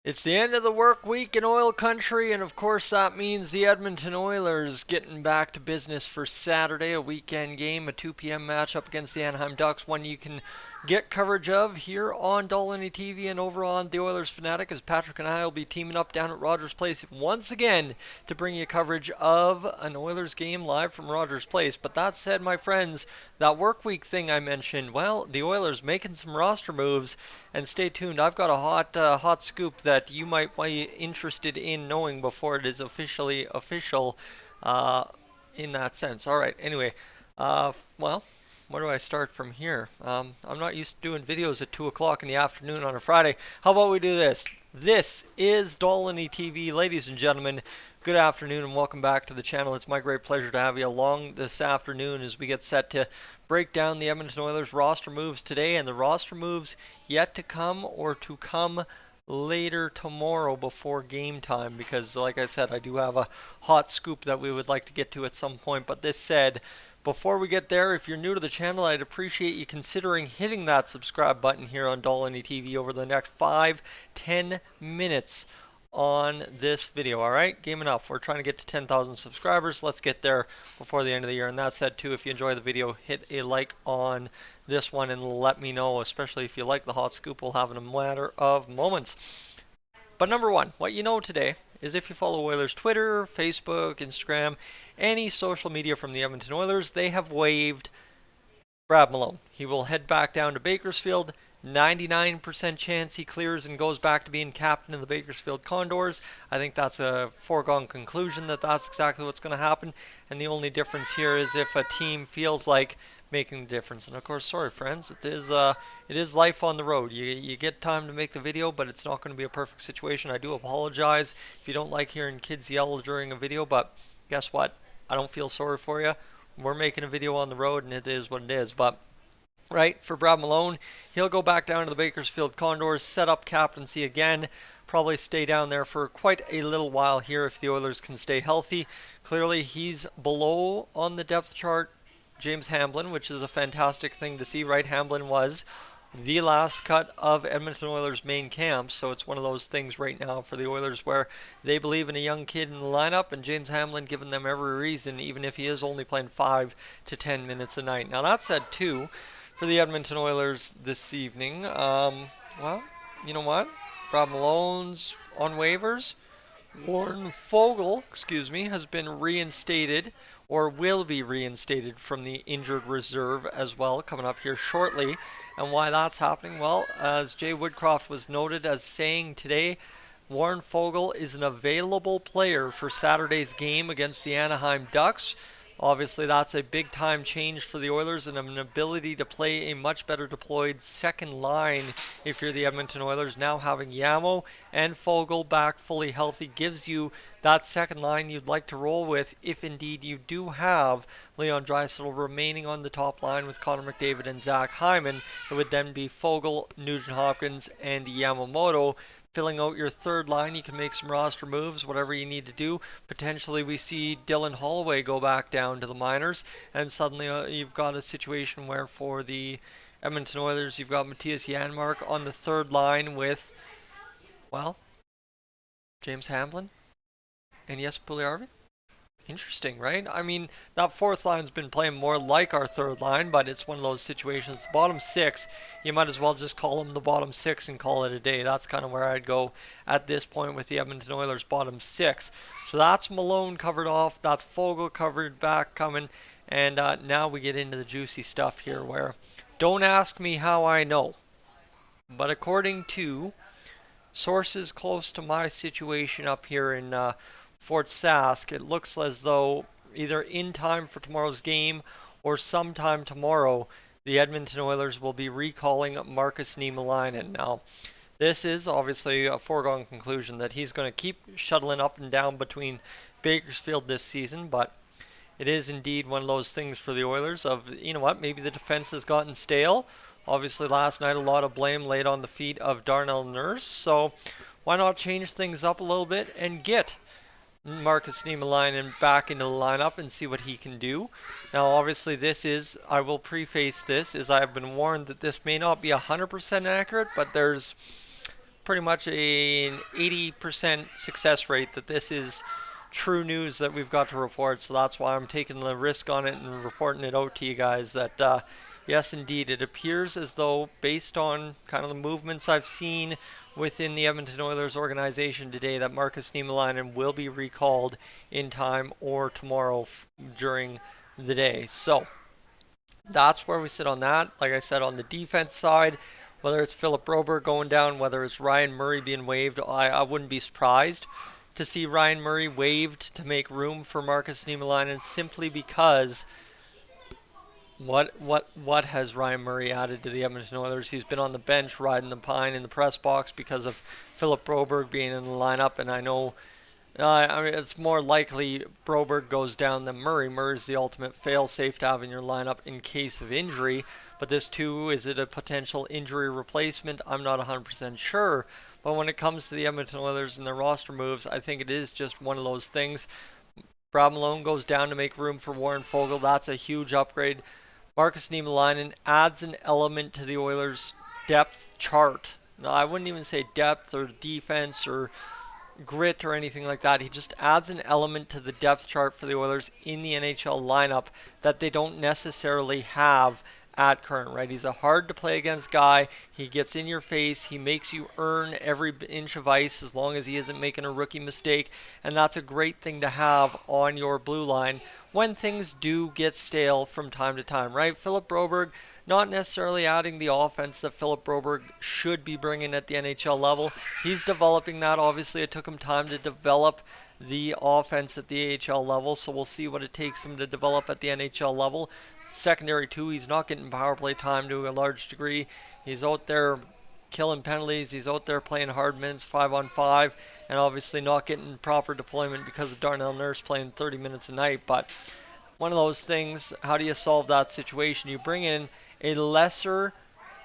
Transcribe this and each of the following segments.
It's the end of the work week in oil country, and of course that means the Edmonton Oilers getting back to business for Saturday, a weekend game, a 2 p.m. matchup against the Anaheim Ducks, one you can get coverage of here on Dolynny TV and over on the Oilers Fanatic, as Patrick and I will be teaming up down at Rogers Place once again to bring you coverage of an Oilers game live from Rogers Place. But that said, my friends, that work week thing I mentioned, well, the Oilers making some roster moves, and stay tuned. I've got a hot scoop that you might be interested in knowing before it is officially official uh, in that sense. All right. Anyway, well, where do I start from here? I'm not used to doing videos at 2 o'clock in the afternoon on a Friday. How about we do this? This is Dolynny TV, ladies and gentlemen. Good afternoon and welcome back to the channel. It's my great pleasure to have you along this afternoon as we get set to break down the Edmonton Oilers roster moves today and the roster moves yet to come or to come later tomorrow before game time, because like I said, I do have a hot scoop that we would like to get to at some point. But this said, before we get there, if you're new to the channel, I'd appreciate you considering hitting that subscribe button here on Dolynny TV over the next 5-10 minutes on this video. All right, game enough. We're trying to get to 10,000 subscribers. Let's get there before the end of the year. And that said, too, if you enjoy the video, hit a like on this one and let me know, especially if you like the hot scoop we'll have in a matter of moments. But number one, what you know today is if you follow Oilers Twitter, Facebook, Instagram, any social media from the Edmonton Oilers, they have waived Brad Malone. He will head back down to Bakersfield. 99% chance he clears and goes back to being captain of the Bakersfield Condors. I think that's a foregone conclusion that that's exactly what's going to happen. And the only difference here is if a team feels like making the difference. And of course, sorry friends, it is life on the road. You get time to make the video, but it's not going to be a perfect situation. I do apologize if you don't like hearing kids yell during a video, but guess what? I don't feel sorry for you. We're making a video on the road, and it is what it is. But right, for Brad Malone, he'll go back down to the Bakersfield Condors, set up captaincy again, probably stay down there for quite a little while here if the Oilers can stay healthy. Clearly, he's below on the depth chart James Hamblin, which is a fantastic thing to see, right? Hamblin was the last cut of Edmonton Oilers main camp, so it's one of those things right now for the Oilers where they believe in a young kid in the lineup, and James Hamblin giving them every reason, even if he is only playing 5 to 10 minutes a night. Now that said, too, for the Edmonton Oilers this evening, well, you know what? Brad Malone's on waivers. Warren Foegele, has been reinstated or will be reinstated from the injured reserve as well, coming up here shortly. And why that's happening? Well, as Jay Woodcroft was noted as saying today, Warren Foegele is an available player for Saturday's game against the Anaheim Ducks. Obviously, that's a big time change for the Oilers and an ability to play a much better deployed second line if you're the Edmonton Oilers. Now having Yamo and Foegele back fully healthy gives you that second line you'd like to roll with if indeed you do have Leon Draisaitl remaining on the top line with Connor McDavid and Zach Hyman. It would then be Foegele, Nugent Hopkins, and Yamamoto. Filling out your third line, you can make some roster moves, whatever you need to do. Potentially we see Dylan Holloway go back down to the minors, and suddenly you've got a situation where for the Edmonton Oilers, you've got Matthias Janmark on the third line with, well, James Hamblin and Jesper Puljujärvi. Interesting, right? I mean, that fourth line's been playing more like our third line, but it's one of those situations. The bottom six, you might as well just call them the bottom six and call it a day. That's kind of where I'd go at this point with the Edmonton Oilers bottom six. So that's Malone covered off. That's Foegele covered back coming. And now we get into the juicy stuff here where, don't ask me how I know, but according to sources close to my situation up here in Fort Sask, it looks as though either in time for tomorrow's game or sometime tomorrow, the Edmonton Oilers will be recalling Markus Niemelainen. Now, this is obviously a foregone conclusion that he's going to keep shuttling up and down between Bakersfield this season, but it is indeed one of those things for the Oilers of, you know what, maybe the defense has gotten stale. Obviously, last night a lot of blame laid on the feet of Darnell Nurse, so why not change things up a little bit and get Markus Niemelainen back into the lineup and see what he can do. Now, obviously, this is, I will preface this, as I have been warned that this may not be 100% accurate, but there's pretty much an 80% success rate that this is true news that we've got to report. So that's why I'm taking the risk on it and reporting it out to you guys that yes, indeed, it appears as though, based on kind of the movements I've seen within the Edmonton Oilers organization today, that Markus Niemelainen will be recalled in time or tomorrow during the day. So that's where we sit on that. Like I said, on the defense side, whether it's Philip Broberg going down, whether it's Ryan Murray being waived, I wouldn't be surprised to see Ryan Murray waived to make room for Markus Niemelainen, simply because what has Ryan Murray added to the Edmonton Oilers? He's been on the bench riding the pine in the press box because of Philip Broberg being in the lineup, and I know I mean, it's more likely Broberg goes down than Murray. Murray's the ultimate fail-safe to have in your lineup in case of injury. But this too, is it a potential injury replacement? I'm not 100% sure. But when it comes to the Edmonton Oilers and their roster moves, I think it is just one of those things. Brad Malone goes down to make room for Warren Foegele. That's a huge upgrade. Markus Niemelainen adds an element to the Oilers' depth chart. Now, I wouldn't even say depth or defense or grit or anything like that. He just adds an element to the depth chart for the Oilers in the NHL lineup that they don't necessarily have at current, right? He's a hard to play against guy. He gets in your face. He makes you earn every inch of ice as long as he isn't making a rookie mistake. And that's a great thing to have on your blue line when things do get stale from time to time, right? Philip Broberg, not necessarily adding the offense that Philip Broberg should be bringing at the NHL level. He's developing that. Obviously, it took him time to develop the offense at the AHL level, so we'll see what it takes him to develop at the NHL level. Secondary too, he's not getting power play time to a large degree. He's out there killing penalties. He's out there playing hard minutes 5-on-5, and obviously not getting proper deployment because of Darnell Nurse playing 30 minutes a night. But one of those things, how do you solve that situation? You bring in a lesser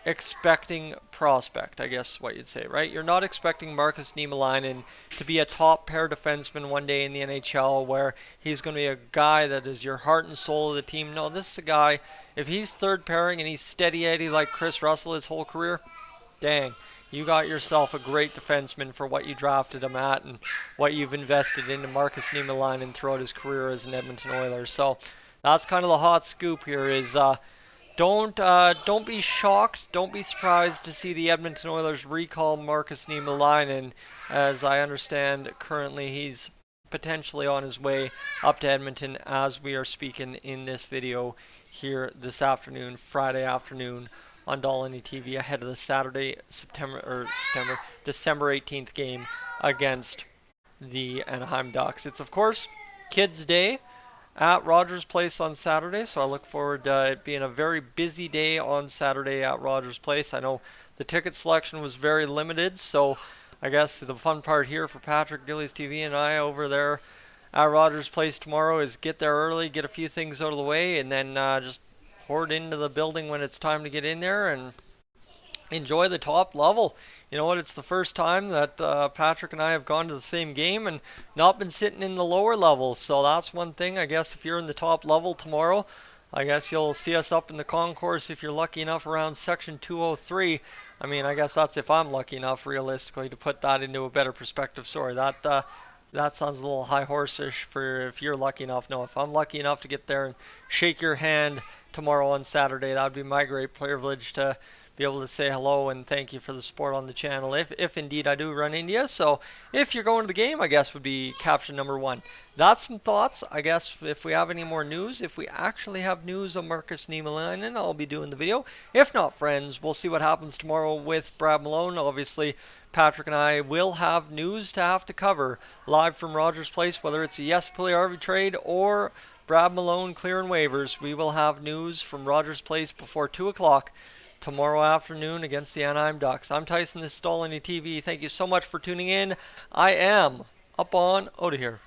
expecting prospect, I guess what you'd say, right? You're not expecting Markus Niemelainen to be a top pair defenseman one day in the NHL where he's going to be a guy that is your heart and soul of the team. No, this is a guy, if he's third pairing and he's steady Eddie like Chris Russell his whole career, dang, you got yourself a great defenseman for what you drafted him at and what you've invested into Markus Niemelainen throughout his career as an Edmonton Oilers. So that's kind of the hot scoop here is don't be shocked, don't be surprised to see the Edmonton Oilers recall Markus Niemelainen. As I understand, currently he's potentially on his way up to Edmonton as we are speaking in this video here this afternoon, Friday afternoon on Dolynny TV ahead of the December 18th game against the Anaheim Ducks. It's of course Kids Day at Rogers Place on Saturday, so I look forward to it being a very busy day on Saturday at Rogers Place. I know the ticket selection was very limited, so I guess the fun part here for Patrick, Gillies TV, and I over there at Rogers Place tomorrow is get there early, get a few things out of the way, and then just hoard into the building when it's time to get in there and enjoy the top level. You know what? It's the first time that Patrick and I have gone to the same game and not been sitting in the lower level. So that's one thing. I guess if you're in the top level tomorrow, I guess you'll see us up in the concourse if you're lucky enough around section 203. I mean, I guess that's if I'm lucky enough, realistically, to put that into a better perspective. Sorry, that sounds a little high horse-ish for if you're lucky enough. No, if I'm lucky enough to get there and shake your hand tomorrow on Saturday, that would be my great privilege to be able to say hello and thank you for the support on the channel, if indeed I do run into you. So if you're going to the game, I guess would be caption number one. That's some thoughts. I guess if we have any more news, if we actually have news on Markus Niemelainen, I'll be doing the video. If not, friends, we'll see what happens tomorrow with Brad Malone. Obviously, Patrick and I will have news to have to cover live from Rogers Place, whether it's a Yes Puljujärvi trade or Brad Malone clearing waivers. We will have news from Rogers Place before 2 o'clock tomorrow afternoon against the Anaheim Ducks. I'm Tyson, this is Dolynny TV. Thank you so much for tuning in. I am up on out of here.